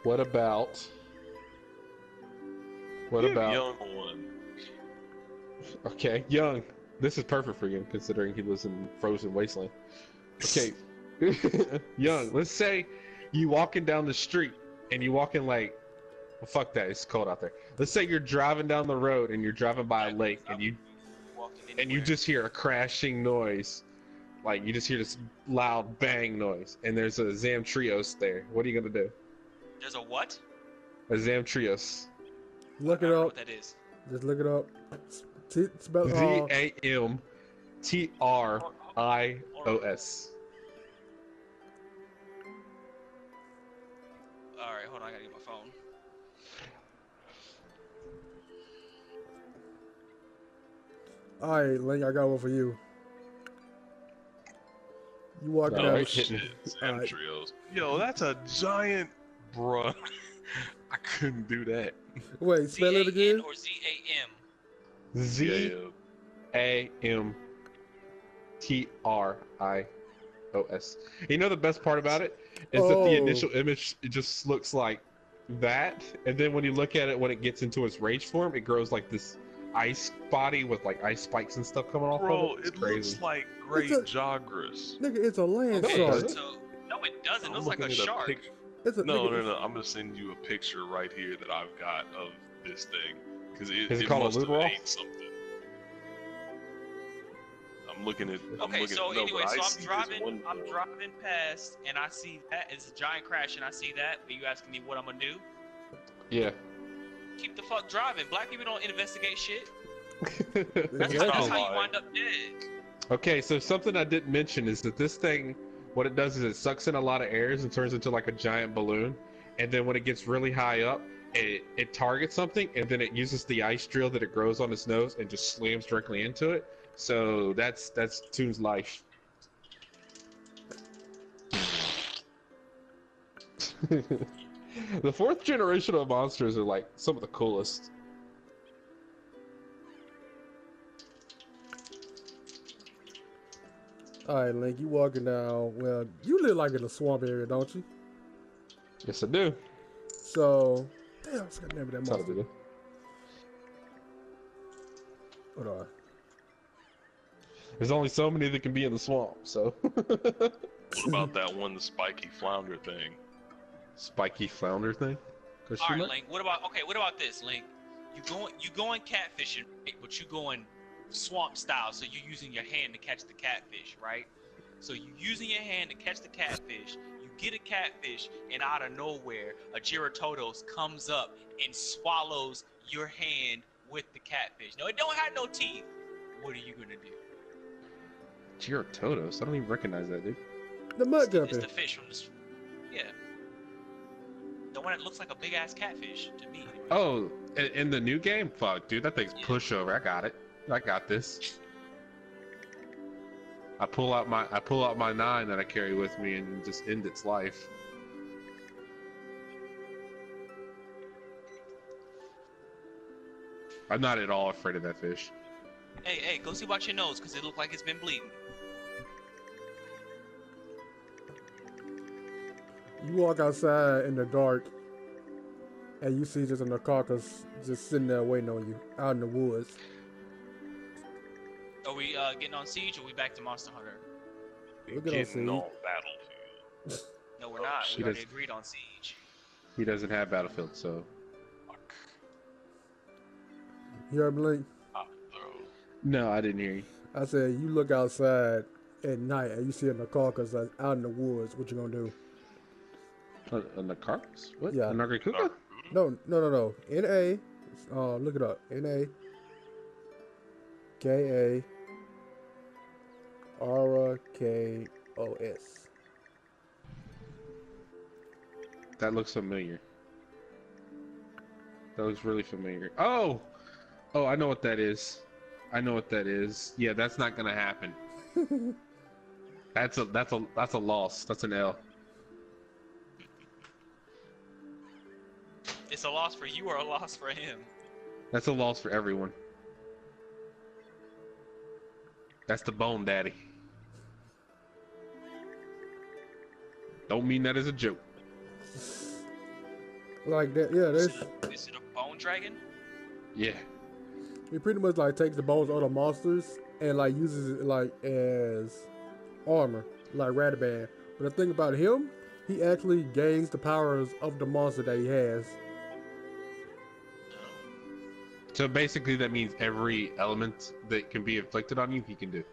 What about? What Give about? young one. Okay, young. This is perfect for him considering he lives in frozen wasteland. Okay, young. Let's say you walking down the street and you walking like, well, fuck that. It's cold out there. Let's say you're driving down the road and you're driving by a lake and you just hear a crashing noise. Like you just hear this loud bang noise, and there's a Zamtrios there. What are you gonna do? There's a what? A Zamtrios. Look I it don't know up. what that is. Just look it up. Spell Zamtrios. Alright, hold on, I gotta get my phone. Alright, Link, I got one for you. You walk No, down. right. Shit, Zamtrios. Yo, that's a giant, bruh. I couldn't do that. Wait, spell it Z-A-N again. or Z-A-M? Zamtrios. You know the best part about it is that the initial image it just looks like that, and then when you look at it when it gets into its rage form, it grows like this ice body with like ice spikes and stuff coming off Bro, of it. It's it crazy. looks like Great Jagras. Nigga, it's a land Okay, shark. does it? So, no, it doesn't. It I'm looks like a looking at shark. It's a, No, nigga, no. I'm gonna send you a picture right here that I've got of this thing because Is it it called a must have literal? ate something. I'm looking at. Okay, so no, anyway, but I so see this one I'm boy. driving past, and I see that it's a giant crash, and I see that. Are you asking me what I'm gonna do? Yeah. Keep the fuck driving. Black people don't investigate shit. Exactly. That's how you wind up dead. Okay, so something I didn't mention is that this thing, what it does is it sucks in a lot of airs and turns into like a giant balloon, and then when it gets really high up, it targets something, and then it uses the ice drill that it grows on its nose and just slams directly into it. So that's Toon's life. The fourth generation of monsters are like some of the coolest. Alright, Link, you walking down. Well, you live like in a swamp area, don't you? Yes, I do. So, damn, I forgot the name of that That's how I monster. do it. Hold on. There's only so many that can be in the swamp, so. What about that one, the spiky flounder thing? Spiky flounder thing? All right, Link. What about this, Link? You going catfishing, right? But you going swamp style, so you're using your hand to catch the catfish, right? So you're using your hand to catch the catfish. You get a catfish, and out of nowhere, a Giratodos comes up and swallows your hand with the catfish. No, it don't have no teeth. What are you gonna do? Giratodos? I don't even recognize that, dude. The mud It's guppy. the fish from the. Yeah. The one that looks like a big ass catfish to me. Anyway. Oh, in the new game? Fuck, dude, that thing's pushover. I got it. I got this. I pull out my 9 that I carry with me and just end its life. I'm not at all afraid of that fish. Hey, go see about your nose, cause it look like it's been bleeding. You walk outside in the dark, and you see just a carcass just sitting there waiting on you out in the woods. Are we getting on siege, or we back to Monster Hunter? We're good on Getting siege. on Battlefield. No, we're not. She We already does- agreed on siege. He doesn't have Battlefield, so. Fuck. You heard me, Link? No, I didn't hear you. I said you look outside at night and you see a carcass that's out in the woods. What you gonna do? On the carcass? What? Yeah. A Nargacuga? No. N-A. Look it up. N-A-K-A-R-K-O-S. That looks familiar. That looks really familiar. Oh, I know what that is. Yeah, that's not gonna happen. That's a loss. That's an L. It's a loss for you or a loss for him. That's a loss for everyone. That's the bone daddy. Don't mean that as a joke. Like that, yeah. Is it a bone dragon? Yeah. He pretty much like takes the bones of the monsters and like uses it like as armor, like Radaban. But the thing about him, he actually gains the powers of the monster that he has. So basically, that means every element that can be inflicted on you, he can do.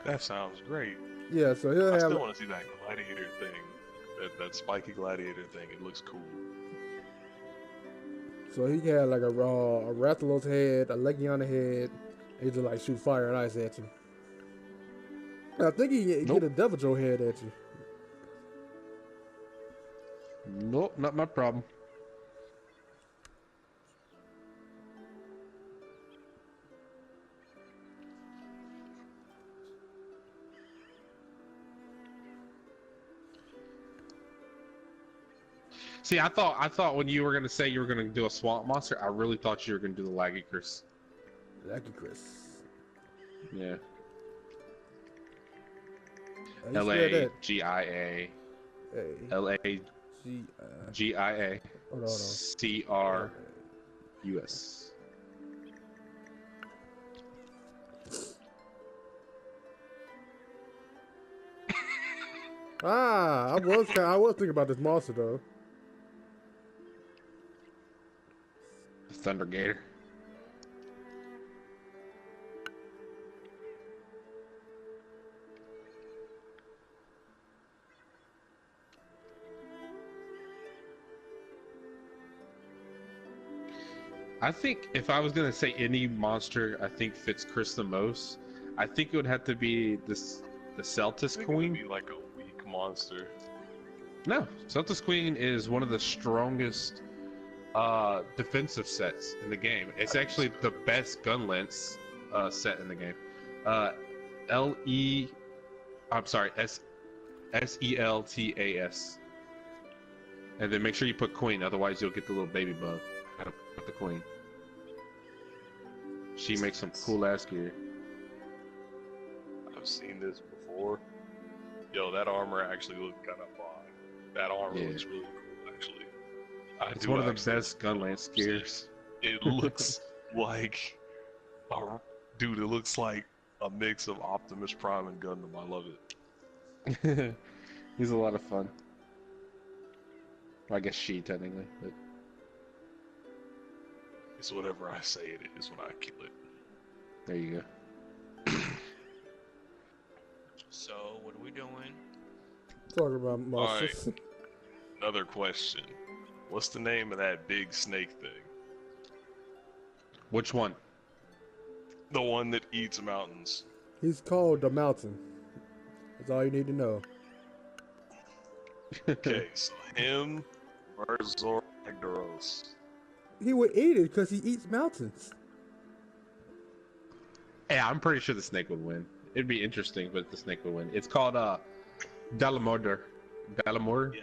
That sounds great. Yeah, so he'll I have. still want to see that gladiator thing, that spiky gladiator thing. It looks cool. So he had like a Rathalos head, a Legion head, and he just like shoot fire and ice at you. I think he get Nope. a Deviljho head at you. Nope, not my problem. See, I thought when you were gonna say you were gonna do a swamp monster, I really thought you were gonna do the Lagicrus. Lucky Chris. Yeah. How you spell that? LAGIA. Hey, G, LAGIA. hold on. CRUS. I was thinking about this monster though. Thunder Gator. I think if I was gonna say any monster I think fits Chris the most, I think it would have to be the Celtis It would Queen. be like a weak monster. No, Celtis Queen is one of the strongest defensive sets in the game. It's actually the best gun lance set in the game. SELTAS. And then make sure you put Queen, otherwise you'll get the little baby bug. Gotta put the Queen. She makes some cool ass gear. I've seen this before. Yo, that armor actually looked kind of fine. That armor Yeah. looks really cool, actually. It's one of the best gun lance gears. It looks like, dude, it looks like a mix of Optimus Prime and Gundam. I love it. He's a lot of fun. Well, I guess she technically. But... It's whatever I say it is when I kill it. there you go. So what are we doing? Talking about monsters. Alright. Another question. What's the name of that big snake thing? Which one? The one that eats mountains. He's called the Mountain. That's all you need to know. Okay, so him versus Zoragdaros. He would eat it because he eats mountains. Yeah, I'm pretty sure the snake would win. It'd be interesting, but the snake would win. It's called Dalamordur. Dalamordur?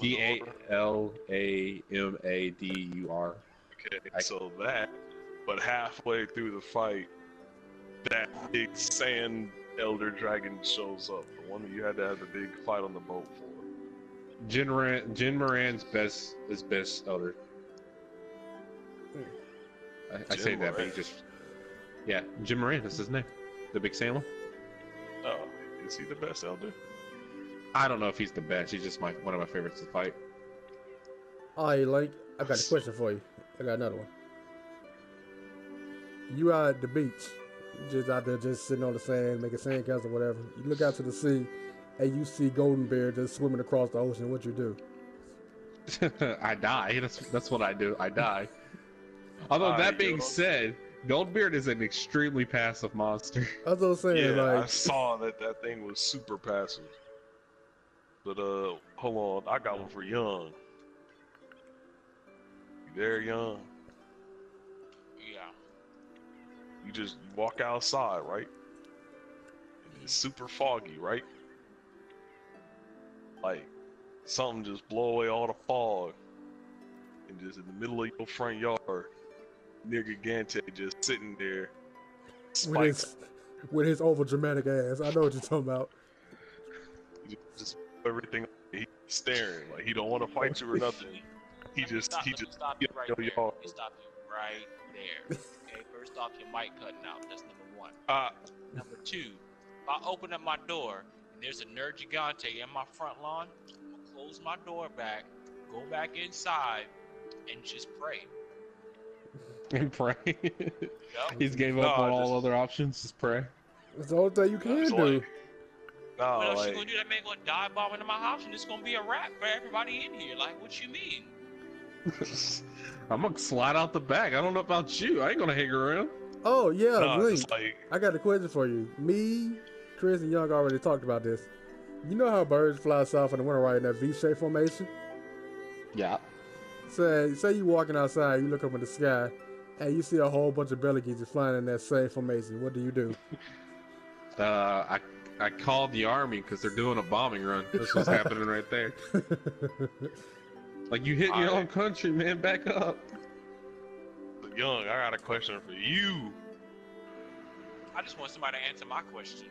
Yeah, Dalamadur. Okay, so that, but halfway through the fight, that big sand elder dragon shows up. The one that you had to have the big fight on the boat for. Jin Moran's best elder. I say that, but he just... Yeah, Jin Moran, that's his name. The big sand one. Oh, is he the best elder? I don't know if he's the best. He's just one of my favorites to fight. Alright, Link, I got a question for you. I got another one. You out at the beach, you just out there just sitting on the sand, making sandcastles or whatever. You look out to the sea, and you see Golden Bear just swimming across the ocean. What you do? I die. That's what I do. I die. Although that being said, Goldbeard is an extremely passive monster. That's what I'm saying. Yeah, I like, saw that thing was super passive. But hold on, I got one for Young. You there, Young? Yeah. You just walk outside, right? And it's super foggy, right? Like something just blow away all the fog, and just in the middle of your front yard, nigga Gante just sitting there, with his over dramatic ass. I know what you're talking about. just everything. He staring. Like he don't want to fight you or nothing. He just Let me stop you right yo, there. yo. Let me stop you right there. Okay, first off, your mic cutting out. That's number one. Number two, if I open up my door and there's a nerd gigante in my front lawn, I'm gonna close my door back, go back inside, and just pray. And pray. Yep. He's gave up on all just- other options. Just pray. That's the only thing you can do. No, What else you like gonna do? That man gonna dive bomb into my house and it's gonna be a wrap for everybody in here. Like, what you mean? I'm gonna slide out the back. I don't know about you. I ain't gonna hang around. Oh yeah, nah, Link. just like I got a question for you. Me, Chris, and Young already talked about this. You know how birds fly south in the winter, right? In that V-shaped formation. Yeah. Say you walking outside, you look up in the sky, and you see a whole bunch of belly geezers flying in that same formation. What do you do? I called the army because they're doing a bombing run. That's what's happening right there. Like, you hit your own country, man. Back up. Young, I got a question for you. I just want somebody to answer my question.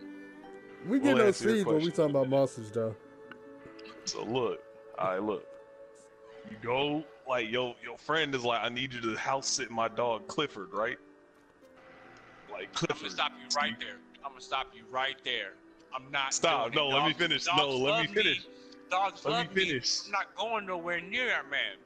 We get We'll no answer your seeds when we question. talking about monsters, though. So look, alright, look. You go like your friend is like, I need you to house sit my dog Clifford, right? Like I'm Clifford. gonna stop you right there. I'm gonna stop you right there. I'm not. Stop. doing it. No, let me Dogs- finish. dogs No, let me love me. finish. Dogs Let me love me. finish. I'm not going nowhere near that man.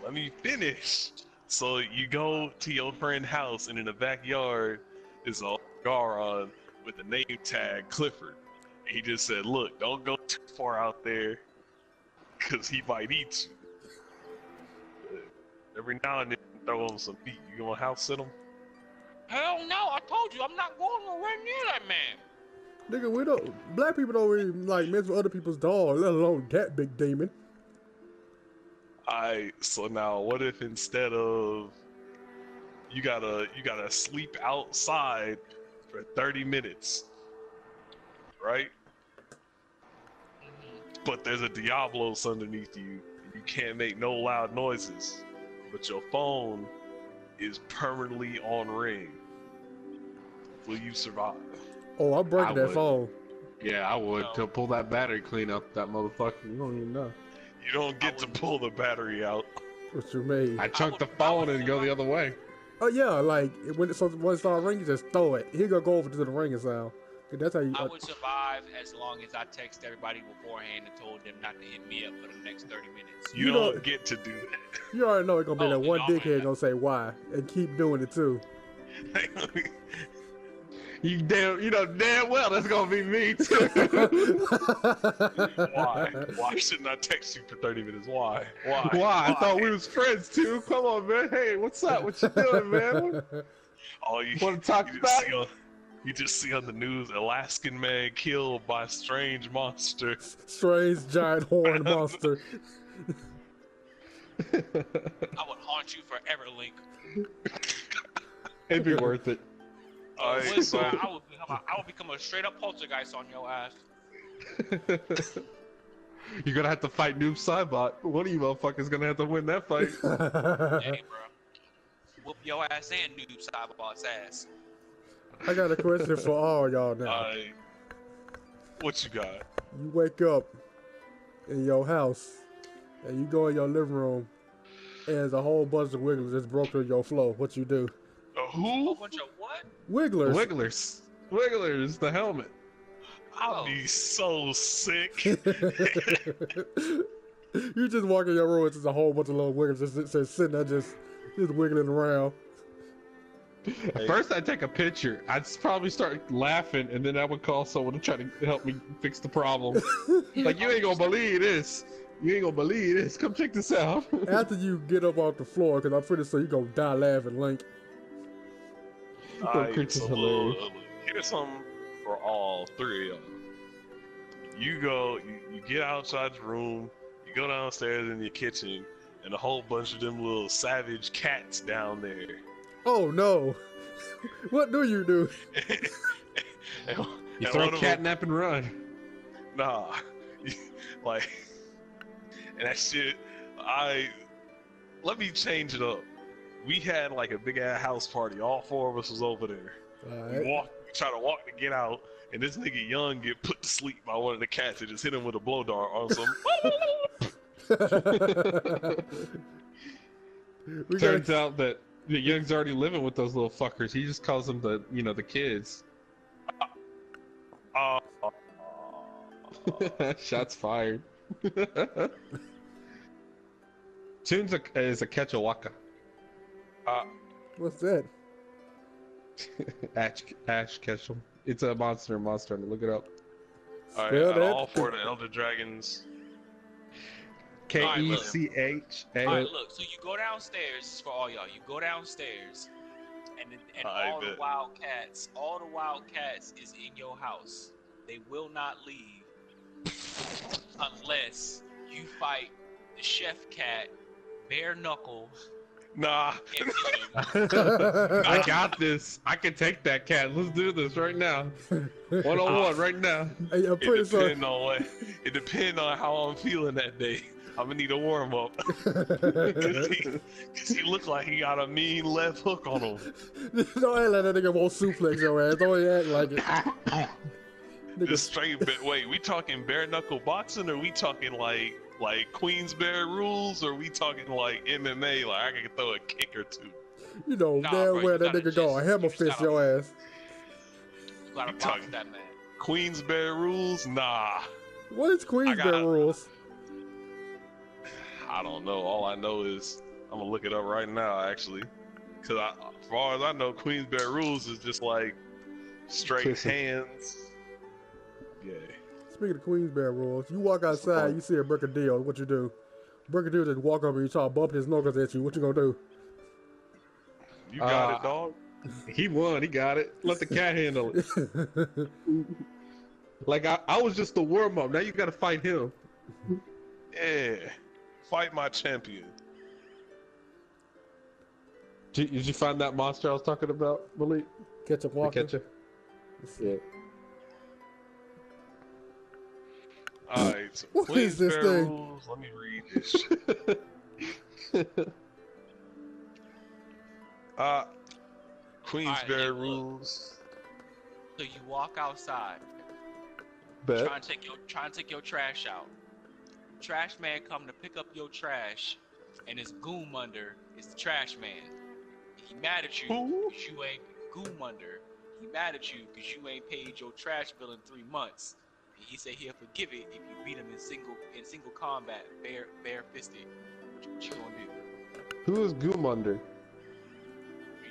Let me finish. So you go to your friend's house, and in the backyard is a Garon with the name tag Clifford. And he just said, "Look, don't go too far out there, cause he might eat you." Every now and then, throw him some meat. You gonna house sit him? Hell no! I told you I'm not going nowhere near that man. Nigga, we don't. Black people don't really like mess with other people's dogs, let alone that big demon. So now what if instead of you gotta sleep outside for 30 minutes, right? But there's a Diablos underneath you. You can't make no loud noises, but your phone is permanently on ring. Will you survive? Oh, I'm breaking I that would. phone. Yeah, I would. No. To pull that battery clean up that motherfucker. You don't even know. You don't get to pull the battery out. What you mean? I chunk would- the I phone would and go the other way. Oh yeah, like when it starts ringing, just throw it. He gonna go over to the ringing sound. That's how you. I would survive as long as I text everybody beforehand and told them not to hit me up for the next 30 minutes. You You don't know- get to do that. You already know it's gonna be Oh, that one no, dickhead man. gonna say why and keep doing it too. You know damn well that's gonna be me too. Why? Why shouldn't I text you for 30 minutes? Why? Why? Why? I thought we was friends too. Come on, man. Hey, what's up? What you doing, man? Oh, you Want to talk you about just, see on, you just see on the news, Alaskan man killed by strange monster. Strange giant horn monster. I would haunt you forever, Link. It'd be worth it. Alright, so I would become a straight up poltergeist on your ass. You're gonna have to fight Noob Cybot. One of you motherfuckers gonna have to win that fight. Hey, bro. Whoop your ass and Noob Cyberbot's ass. I got a question for all y'all now. what you got? You wake up in your house and you go in your living room and there's a whole bunch of wigglers just broke through your floor. What you do? A Who? bunch of what? Wigglers. Wigglers, the helmet. I'll be so sick. You just walk in your room and there's a whole bunch of little wigglers just sitting there just wiggling around. At first, I'd take a picture. I'd probably start laughing, and then I would call someone to try to help me fix the problem. Like, you ain't gonna believe this. You ain't gonna believe this. Come check this out. After you get up off the floor, because I'm pretty sure you're going to die laughing, Link. Chris is so hilarious. here's something for all three of y'all. You go, you get outside your room, you go downstairs in your kitchen, and a whole bunch of them little savage cats down there. Oh, no. What do you do? and, You and throw one a of them- catnap and run. Nah, like, and that shit. Let me change it up. We had like a big ass house party. All four of us was over there. Alright. try to walk to get out, and this nigga Young get put to sleep by one of the cats and just hit him with a blow dart on some. Turns out that the Young's already living with those little fuckers. He just calls them the, you know, the kids. Shots fired. Tunes is a Quechua. What's that? Ash Ketchum. It's a monster. Look it up. Alright, Spell that. all four of the Elder Dragons. Kecha. All right, look. So you go downstairs. This is for all y'all. You go downstairs, and all the wildcats is in your house. They will not leave unless you fight the chef cat, bare knuckle. Nah. I got this. I can take that cat. Let's do this right now. 1-on-1 right now. Hey, I'm pretty sure. It depends on how I'm feeling that day. I'm gonna need a warm up. Cause he look like he got a mean left hook on him. Don't act like that nigga won't suplex your ass. Don't act like it. Just straight. Wait, we talking bare knuckle boxing, or we talking like Queensberry rules, or we talking like MMA? Like I can throw a kick or two. You know Nah, damn bro, well you that gotta nigga gonna hammer fist your ass. You gotta box talking- that man. Queensberry rules? Nah. What is Queensberry rules? I don't know. All I know is I'm gonna look it up right now, actually, because as far as I know, Queensberry rules is just like straight Kissing. hands. Yeah. Speaking of Queensberry rules, you walk outside, you see a brigadier, what you do? Brigadier just walk over you, try to bump his knuckles at you. What you gonna do? You got it, dog. He won. He got it. Let the cat handle it. Like I was just the warm up. Now you got to fight him. Yeah. Fight my champion. Did you find that monster I was talking about, Malik? Ketchup walker. Ketchup. Yeah. Alright, so What is this Queensberry thing? rules. Let me read this shit. Queensberry Alright, look. rules. So you walk outside, Bet. trying to take your trash out. Trash man come to pick up your trash, and his Goomunder is the trash man. He mad at you Who? because you ain't Goomunder. He mad at you because you ain't paid your trash bill in 3 months. And he said he'll forgive it if you beat him in single combat, bare fisted. What you gonna do? Who is Goomunder?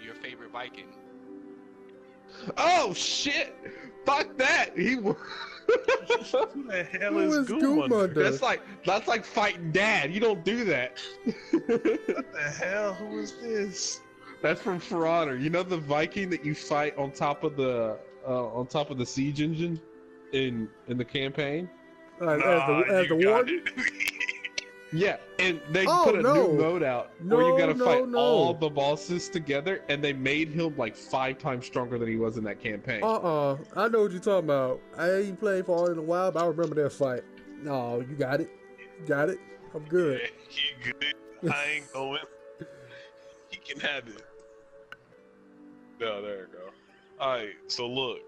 Your favorite Viking. Oh shit! Fuck that! He. Who the hell Who is is Goomunder? Goomunder? That's like fighting Dad. You don't do that. What the hell? Who is this? That's from For Honor. You know the Viking that you fight on top of the siege engine in the campaign? As you the got warden? it. Yeah, and they Oh, put a no. new mode out where you gotta fight No. all the bosses together, and they made him like 5 times stronger than he was in that campaign. I know what you're talking about. I ain't played for all in a while, but I remember that fight. No, you got it. Got it. I'm good. Yeah, he good. I ain't going. He can have it. No, there you go. Alright, so look.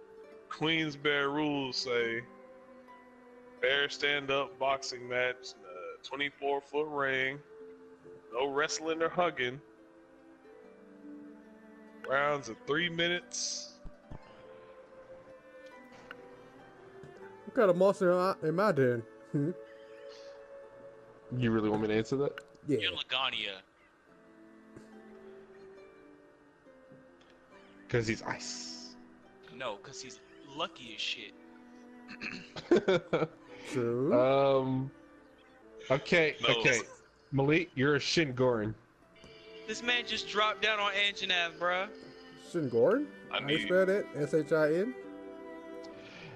Queensberry rules say fair stand-up boxing match, 24-foot ring, no wrestling or hugging. Rounds of 3 minutes. What kind of monster am I then? You really want me to answer that? Yeah. You're Lagania. Because he's ice. No, because he's lucky as shit. True. Okay, No. okay. Malik, you're a Shingoran. This man just dropped down on Engine Ave, bruh. Shingoran? I How you need- spell that? S-H-I-N?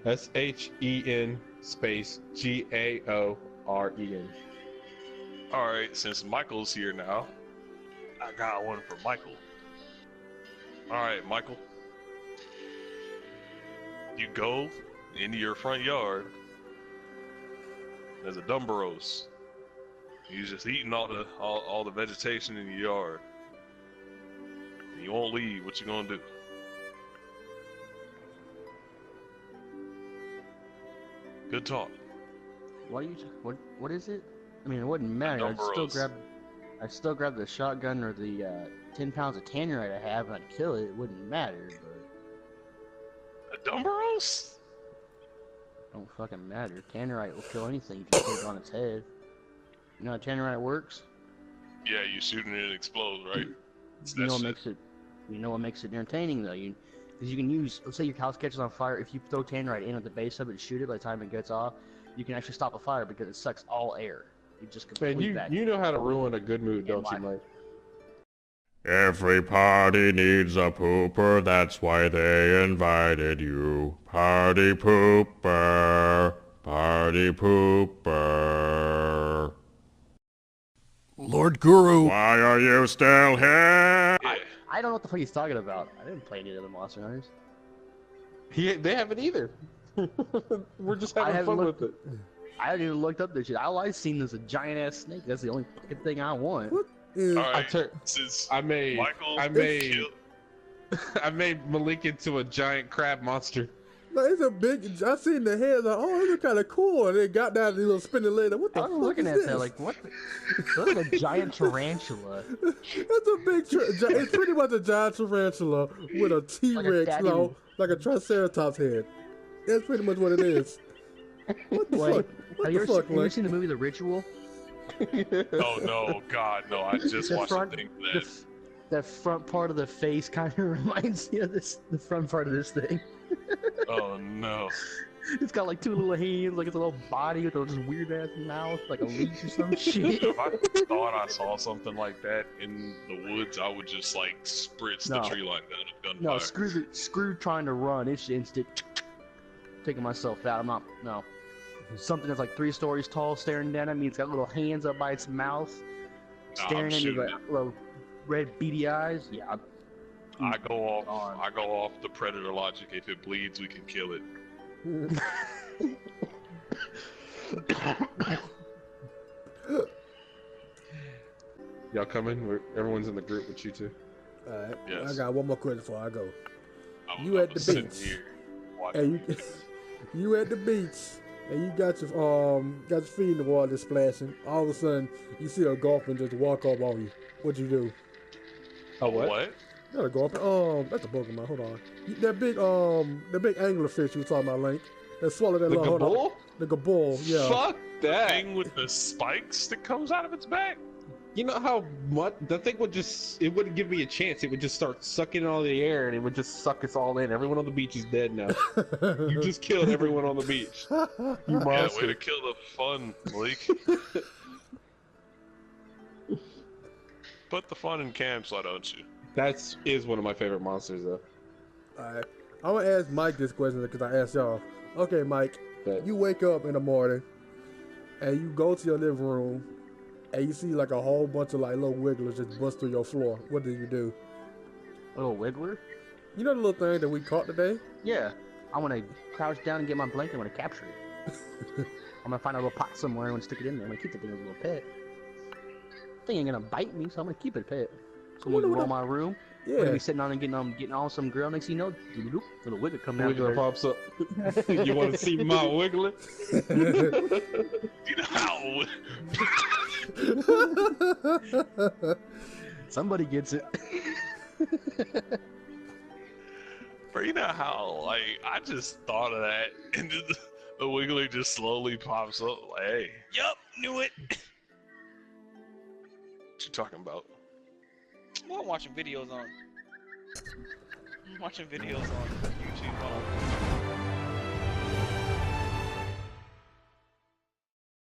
SHEN space GAOREN. Alright, since Michael's here now, I got one for Michael. Alright, Michael. You go into your front yard. There's a Dumbaros. He's just eating all the vegetation in your yard. You won't leave. What you gonna do? Good talk. What is it? I mean, it wouldn't matter. I'd still grab the shotgun or the 10 pounds of tannerite I have and I'd kill it. It wouldn't matter, but A Dumbaros? it don't fucking matter. Tannerite will kill anything if you put it on its head. You know how tannerite works? Yeah, you shoot it and it explodes, right? It's You that know what shit. makes it. You know what makes it entertaining though. Because you can use. Let's say your house catches on fire. If you throw tannerite in at the base of it and shoot it, by the time it gets off, you can actually stop a fire because it sucks all air. You just Man, complete that. you know how to ruin a good mood, don't you, Mike? Every party needs a pooper, that's why they invited you. Party pooper, party pooper. Lord Guru. Why are you still here? Yeah. I don't know what the fuck he's talking about. I didn't play any of the Monster Hunters. They haven't either. We're just I having haven't fun looked- with it. I haven't even looked up this shit. All I've seen is a giant ass snake. That's the only fucking thing I want. What is? Alright, tur- since I made Michael I made Malik into a giant crab monster. Like, it's a big. I seen the head. Like, oh, it look kind of cool. And it got down to the little spinning leg. What the I fuck was looking is at this? that like, what? Look at a giant tarantula. It's a big. It's pretty much a giant tarantula with a T-Rex, daddy- like a Triceratops head. That's pretty much what it is. What the Wait, fuck? What have you the ever fuck, have you ever Link? seen the movie The Ritual? Oh no, God, no! I just The watched front- the thing for the that. f- That front part of the face kind of reminds me of the front part of this thing. Oh no! It's got like two little hands, like it's a little body with a just weird ass mouth, like a leash or some shit. If I thought I saw something like that in the woods, I would just like spritz the No. tree line down with No, gunfire. screw trying to run. It's instant. Taking myself out. I'm not. No. Something that's like 3 stories tall, staring down at me. It's got little hands up by its mouth, Nah, I'm staring into shooting the little red beady eyes. Yeah. I go off. On. I go off the predator logic. If it bleeds, we can kill it. Y'all coming? Everyone's in the group with you two. Alright, Yes. I got one more question before I go. I'm at the sitting beach. here watching. Hey, you at the beach, and you got your feet in the water splashing. All of a sudden, you see a dolphin just walk up on you. What'd you do? Oh, what? What? Not a dolphin. That's a Pokemon. Hold on. That big anglerfish you were talking about, Link. That swallowed that The little. hold on. Gabul? The Gabul, yeah. Fuck that. Thing with the spikes that comes out of its back. You know how much the thing would it wouldn't give me a chance. It would just start sucking all the air and it would just suck us all in. Everyone on the beach is dead now. You just killed everyone on the beach. You Yeah, way monster. to kill the fun, Malik. Put the fun in camps, why don't you? That is one of my favorite monsters, though. Alright. I'm gonna ask Mike this question because I asked y'all. Okay, Mike. But You wake up in the morning and you go to your living room and you see like a whole bunch of like little wigglers just bust through your floor. What do you do? Little wiggler. You know the little thing that we caught today? Yeah. I want to crouch down and get my blanket. I want to capture it. I'm gonna find a little pot somewhere. I'm gonna stick it in there. I'm gonna keep the thing as a little pet. Thing ain't gonna bite me, so I'm gonna keep it a pet. So when wonder we what go in the- my room, Yeah. we're gonna be sitting on and getting on some grill. Next thing you know, doop, little wiggle come down. Wiggler pops up. You want to see my Wiggler? You know how Somebody gets it. Bro, you know how, like, I just thought of that, and then the wiggler just slowly pops up, like, hey, Yup, knew it. what you talking about? Well, I'm watching videos on YouTube.